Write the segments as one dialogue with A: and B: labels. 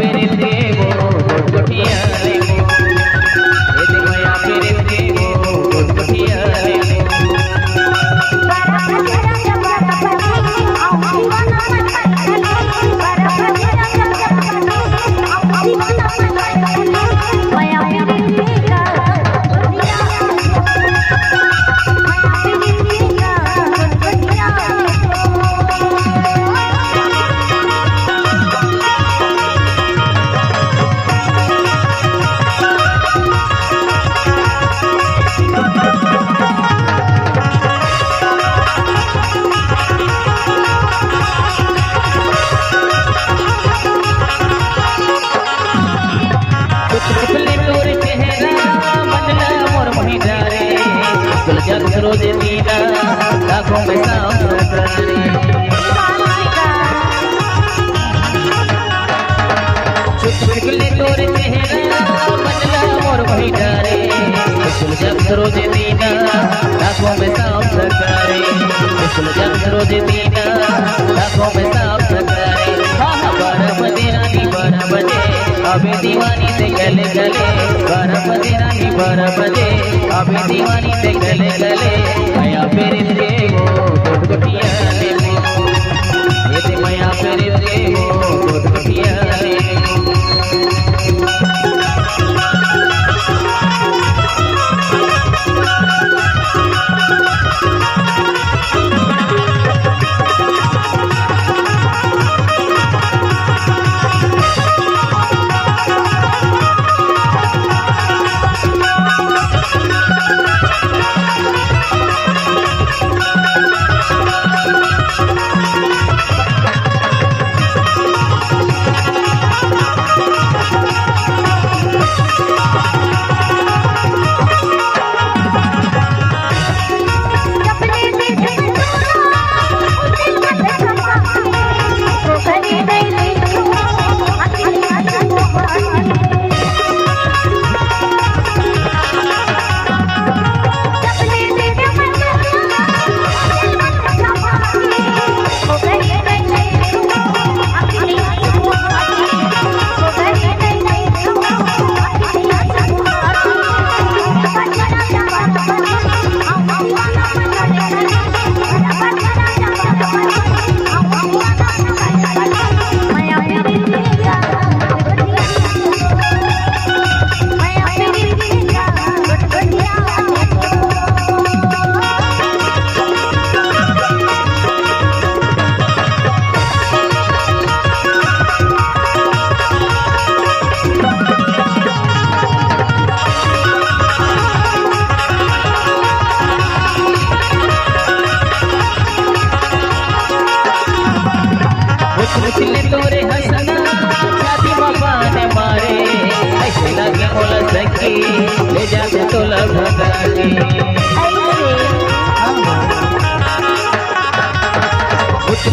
A: फिर देवो गोटिया लेवो ये माया फिर देवो गोटिया लेवो रोजे मीरा आँखों में सावधानी चुटकुले तोरे चेहरा बदला मोर वही डारे जब रोजे मीरा आँखों में सावधानी रोजे मीरा आँखों में सावधानी 12 बजे रानी 12 बजे अभी दीवानी से गले गले 12 बजे रानी 12 बजे अभी दीवानी से गले गले माया फिर देवो गोटिया लेवो ये माया फिर देवो गोटिया लेवो मुझले तोरे हंसना छाती बाबा ने मारे ऐसे लगे बोला सकी ले जाते तो भगाने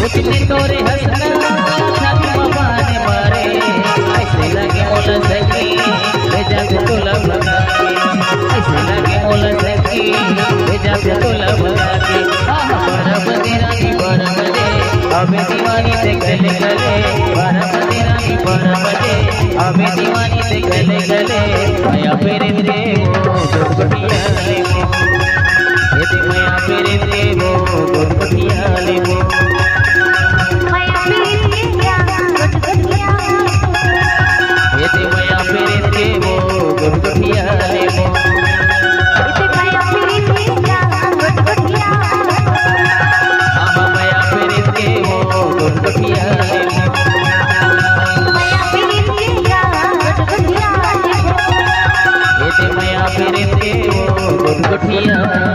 A: मुझले तोरे हंसना छाती बाबा ने मारे ऐसे लगे बोला सकी ले जाते तो भगाने ऐसे लगे बोला सकी ले जाते तो भगाने 12 बजे रानी 12 बजे अबे दीवानी से गले गले 12 बजे रानी 12 बजे अबे दीवानी से गले गले माया फिर देवो गोटिया लेवो ये माया फिर देवो गोटिया लेवो ये माया फिर देवो गोटिया लेवो माया फिर देवो गोटिया।